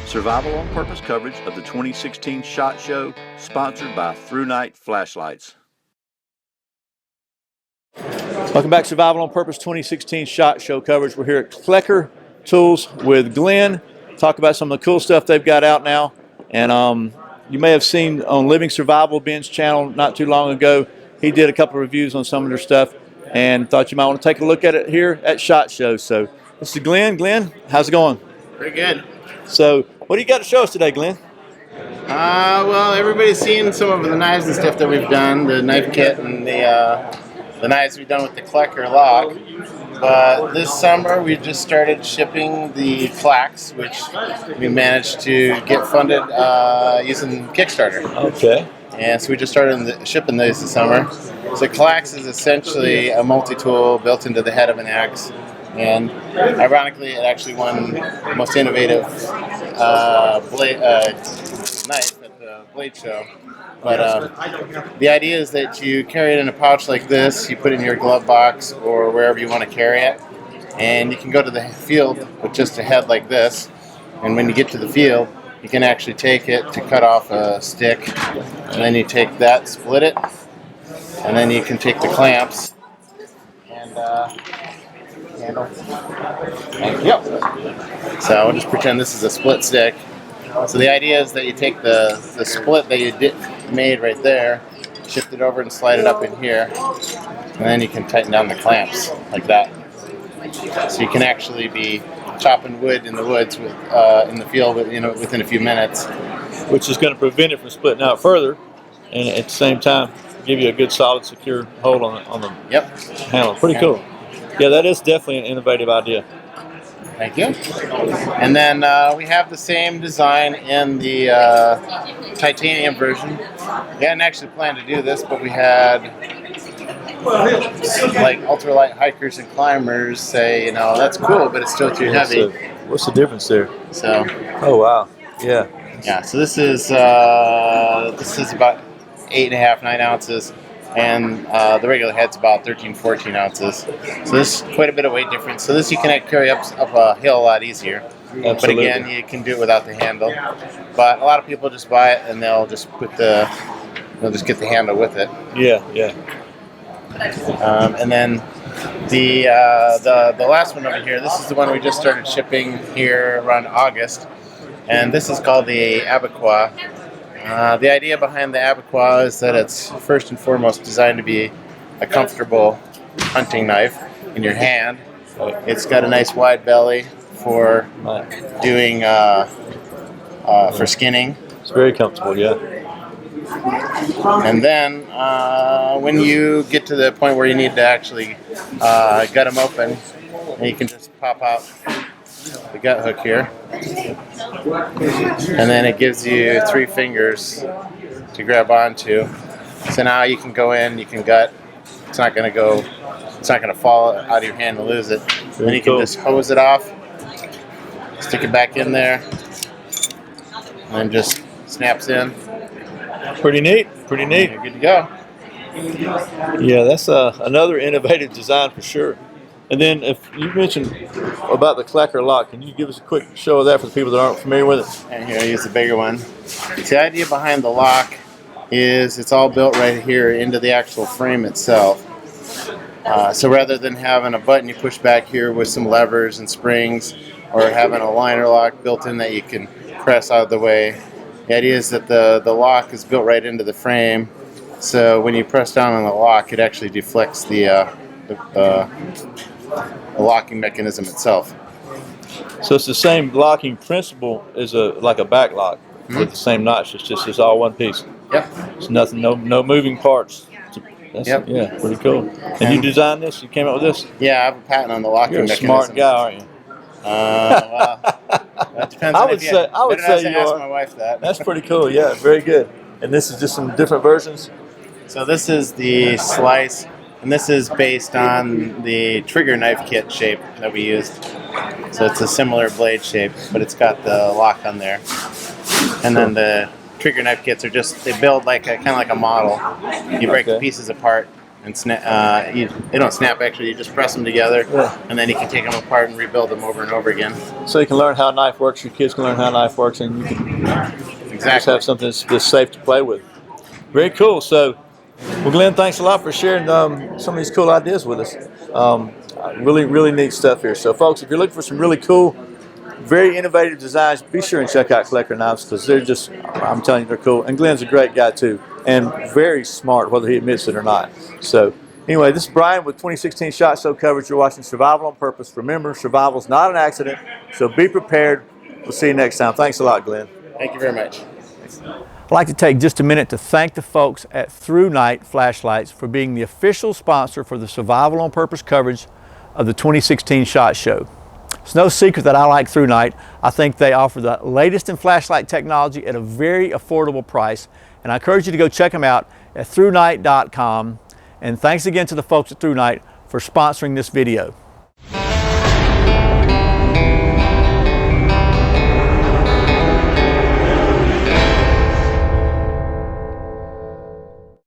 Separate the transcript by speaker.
Speaker 1: Survival on Purpose coverage of the 2016 SHOT Show, sponsored by Through Night Flashlights. Welcome back to Survival on Purpose 2016 SHOT Show coverage. We're here at Klecker Tools with Glenn. Talk about some of the cool stuff they've got out now. And you may have seen on Living Survival Ben's channel not too long ago, he did a couple of reviews on some of their stuff and thought you might want to take a look at it here at SHOT Show. So this is Glenn. Glenn, how's it going?
Speaker 2: Pretty good.
Speaker 1: So what do you got to show us today, Glenn?
Speaker 2: Well, everybody's seen some of the knives and stuff that we've done, the knife kit and the knives we've done with the Clacker Lock. But this summer we just started shipping the Klax, which we managed to get funded using Kickstarter.
Speaker 1: Okay.
Speaker 2: And so we just started shipping those this summer. So Klax is essentially a multi-tool built into the head of an axe. And ironically, it actually won most innovative knife at the Blade Show. But the idea is that you carry it in a pouch like this, you put it in your glove box or wherever you want to carry it, and you can go to the field with just a head like this. And when you get to the field, you can actually take it to cut off a stick, and then you take that, split it, and then you can take the clamps and handle. Yep. So I'll just pretend this is a split stick. So the idea is that you take the split that you made right there, shift it over and slide it up in here, and then you can tighten down the clamps like that. So you can actually be chopping wood in the woods with, in the field within a few minutes.
Speaker 1: Which is going to prevent it from splitting out further, and at the same time give you a good solid secure hold on the handle. Pretty cool. Yeah, that is definitely an innovative idea.
Speaker 2: Thank you. And then we have the same design in the titanium version. We hadn't actually planned to do this, but we had like ultralight hikers and climbers say, that's cool, but it's still too heavy.
Speaker 1: So what's the difference there?
Speaker 2: So.
Speaker 1: Oh wow. Yeah.
Speaker 2: Yeah. So this is about 8.5, 9 ounces. And the regular head's about 13, 14 ounces. So this is quite a bit of weight difference. So this you can carry up a hill a lot easier.
Speaker 1: Absolutely.
Speaker 2: But again, you can do it without the handle. But a lot of people just buy it and they'll just get the handle with it.
Speaker 1: Yeah, yeah.
Speaker 2: And then the last one over here, this is the one we just started shipping here around August. And this is called the Abattoir. The idea behind the Abattoir is that it's first and foremost designed to be a comfortable hunting knife in your hand. It's got a nice wide belly for doing for skinning.
Speaker 1: It's very comfortable, yeah.
Speaker 2: And then when you get to the point where you need to actually gut them open, you can just pop out the gut hook here, and then it gives you 3 fingers to grab onto. So now you can go in, you can gut. It's not going to fall out of your hand and lose it. Then you can just hose it off, stick it back in there, and then just snaps in.
Speaker 1: Pretty neat. Pretty neat.
Speaker 2: You're good to go.
Speaker 1: Yeah, that's another innovative design for sure. And then if you mentioned about the Clacker Lock, can you give us a quick show of that for the people that aren't familiar with it?
Speaker 2: And here, I use the bigger one. The idea behind the lock is it's all built right here into the actual frame itself. So rather than having a button you push back here with some levers and springs, or having a liner lock built in that you can press out of the way, the idea is that the lock is built right into the frame. So when you press down on the lock, it actually deflects the locking mechanism itself.
Speaker 1: So it's the same locking principle as like a back lock with the same notch. It's all one piece.
Speaker 2: Yep.
Speaker 1: It's nothing, no moving parts.
Speaker 2: Yep.
Speaker 1: Yeah, pretty cool. And you designed this? You came up with this?
Speaker 2: Yeah, I have a patent on the locking
Speaker 1: You're a
Speaker 2: mechanism.
Speaker 1: smart guy, aren't you?
Speaker 2: Well, that depends.
Speaker 1: I would say you
Speaker 2: ask
Speaker 1: are.
Speaker 2: my wife that.
Speaker 1: That's pretty cool. Yeah, very good. And this is just some different versions.
Speaker 2: So this is the slice, and this is based on the trigger knife kit shape that we used. So it's a similar blade shape, but it's got the lock on there. And then the trigger knife kits are they build like kind of like a model. You break the pieces apart, and they don't snap actually. You just press them together, and then you can take them apart and rebuild them over and over again.
Speaker 1: So you can learn how a knife works. Your kids can learn how a knife works, and you can just have something that's safe to play with. Very cool. So, well, Glenn, thanks a lot for sharing some of these cool ideas with us. Really neat stuff here. So, folks, if you're looking for some really cool, very innovative designs, be sure and check out Klecker knives, because they're just, I'm telling you, they're cool. And Glenn's a great guy too, and very smart, whether he admits it or not. So anyway, this is Brian with 2016 SHOT Show coverage. You're watching Survival on Purpose. Remember, survival's not an accident, so be prepared. We'll see you next time. Thanks a lot, Glenn.
Speaker 2: Thank you very much.
Speaker 1: I'd like to take just a minute to thank the folks at Through Night Flashlights for being the official sponsor for the Survival on Purpose coverage of the 2016 SHOT Show. It's no secret that I like Through Night. I think they offer the latest in flashlight technology at a very affordable price, and I encourage you to go check them out at throughnight.com. And thanks again to the folks at Through Night for sponsoring this video.